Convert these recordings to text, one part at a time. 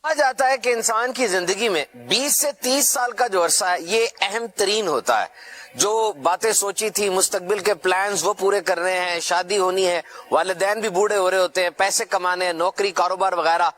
کہا جاتا ہے کہ انسان کی زندگی میں 20 سے 30 سال کا جو عرصہ ہے یہ اہم ترین ہوتا ہے. جو باتیں سوچی تھی، مستقبل کے پلانز وہ پورے کر رہے ہیں، شادی ہونی ہے، والدین بھی بوڑھے ہو رہے ہوتے ہیں، پیسے کمانے ہیں، نوکری کاروبار وغیرہ.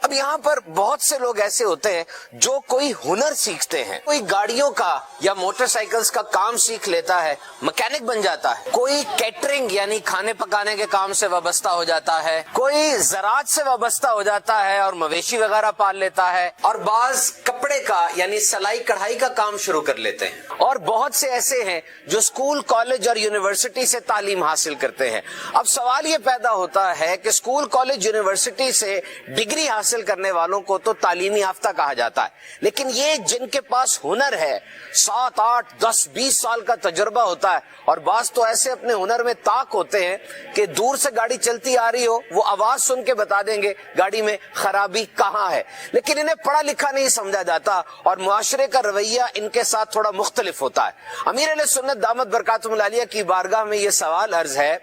اب یہاں پر بہت سے لوگ ایسے ہوتے ہیں جو کوئی ہنر سیکھتے ہیں. کوئی گاڑیوں کا یا موٹر سائیکلز کا کام سیکھ لیتا ہے، مکینک بن جاتا ہے. کوئی کیٹرنگ یعنی کھانے پکانے کے کام سے وابستہ ہو جاتا ہے. کوئی زراعت سے وابستہ ہو جاتا ہے اور مویشی وغیرہ پال لیتا ہے. اور بعض کپڑے کا یعنی سلائی کڑھائی کا کام شروع کر لیتے ہیں. اور بہت سے ایسے ہیں جو اسکول، کالج اور یونیورسٹی سے تعلیم حاصل کرتے ہیں. اب سوال یہ پیدا ہوتا ہے کہ اسکول، کالج، یونیورسٹی سے ڈگری حاصل کرنے والوں کو تو تعلیمی یافتہ کہا جاتا ہے، لیکن یہ جن کے پاس ہنر ہے، 7، 8، 10، 20 سال کا تجربہ ہوتا ہے، اور بعض تو ایسے اپنے ہنر میں طاق ہوتے ہیں کہ دور سے گاڑی چلتی آ رہی ہو وہ آواز سن کے بتا دیں گے گاڑی میں خرابی کہاں ہے. لیکن انہیں پڑھا لکھا نہیں سمجھا جاتا اور معاشرے کا رویہ ان کے ساتھ تھوڑا مختلف ہوتا ہے. امیر اہل سنت دامت برکاتہم العالیہ کی بارگاہ میں یہ سوال عرض ہے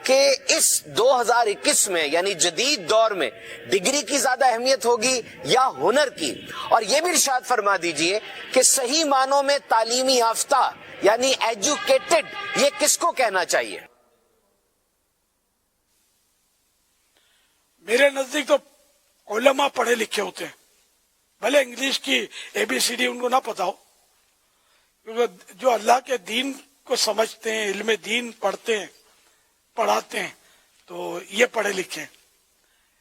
کہ اس 2021 میں یعنی جدید دور میں ڈگری کی زیادہ اہمیت ہوگی یا ہنر کی؟ اور یہ بھی ارشاد فرما دیجئے کہ صحیح معنوں میں تعلیمی یافتہ یعنی ایجوکیٹڈ یہ کس کو کہنا چاہیے؟ میرے نزدیک تو علماء پڑھے لکھے ہوتے ہیں، بھلے انگلش کی ABCD ان کو نہ پتا ہو، کیونکہ جو اللہ کے دین کو سمجھتے ہیں، علم دین پڑھتے ہیں، پڑھاتے ہیں، تو یہ پڑھے لکھے ہیں.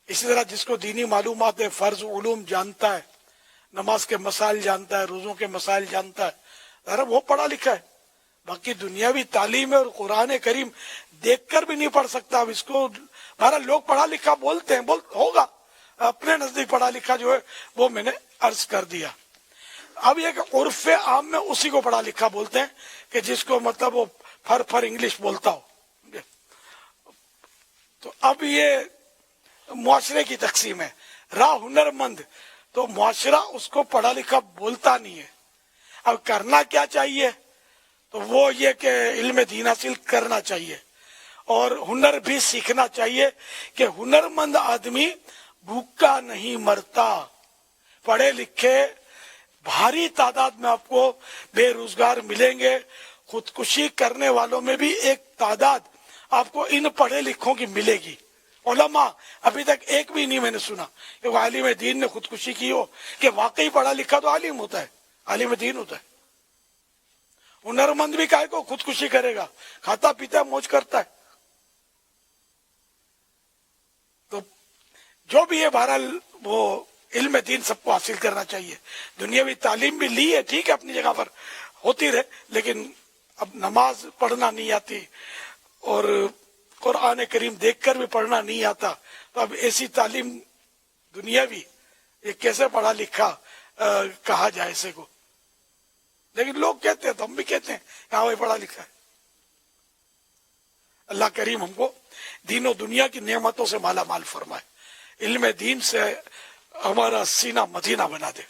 اسی طرح جس کو دینی معلومات ہے، فرض علوم جانتا ہے، نماز کے مسائل جانتا ہے، روزوں کے مسائل جانتا ہے، ذرا وہ پڑھا لکھا ہے. باقی دنیاوی تعلیم ہے اور قرآن کریم دیکھ کر بھی نہیں پڑھ سکتا. اب اس کو ہمارا لوگ پڑھا لکھا بولتے ہیں، ہوگا اپنے نزدیک پڑھا لکھا جو ہے وہ میں نے عرض کر دیا. اب یہ کہ عرف عام میں اسی کو پڑھا لکھا بولتے ہیں کہ جس کو مطلب وہ پھر انگلش بولتا ہو. تو اب یہ معاشرے کی تقسیم ہے. راہ ہنر مند تو معاشرہ اس کو پڑھا لکھا بولتا نہیں ہے. اب کرنا کیا چاہیے؟ تو وہ یہ کہ علم دین حاصل کرنا چاہیے اور ہنر بھی سیکھنا چاہیے کہ ہنر مند آدمی بھوکا نہیں مرتا. پڑھے لکھے بھاری تعداد میں آپ کو بے روزگار ملیں گے. خودکشی کرنے والوں میں بھی ایک تعداد آپ کو ان پڑھے لکھوں کی ملے گی. علماء ابھی تک ایک بھی نہیں میں نے سنا کہ وہ عالم دین نے خودکشی کی ہو کہ واقعی پڑھا لکھا تو عالم ہوتا ہے، عالم دین ہوتا ہے. ہنر مند بھی کائے کو خودکشی کرے گا، کھاتا پیتا موج کرتا ہے. تو جو بھی ہے بہرحال وہ علم دین سب کو حاصل کرنا چاہیے. دنیاوی تعلیم بھی لی ہے، ٹھیک ہے، اپنی جگہ پر ہوتی رہے، لیکن اب نماز پڑھنا نہیں آتی اور قرآن کریم دیکھ کر بھی پڑھنا نہیں آتا، تو اب ایسی تعلیم دنیاوی یہ کیسے پڑھا لکھا کہا جائے اسے کو؟ لیکن لوگ کہتے ہیں تو ہم بھی کہتے ہیں ہاں وہی پڑھا لکھا ہے. اللہ کریم ہم کو دین و دنیا کی نعمتوں سے مالا مال فرمائے، علم دین سے ہمارا سینہ مدینہ بنا دے.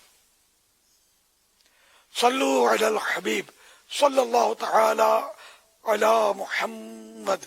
صلو علی الحبیب صلی اللہ تعالی علی محمد.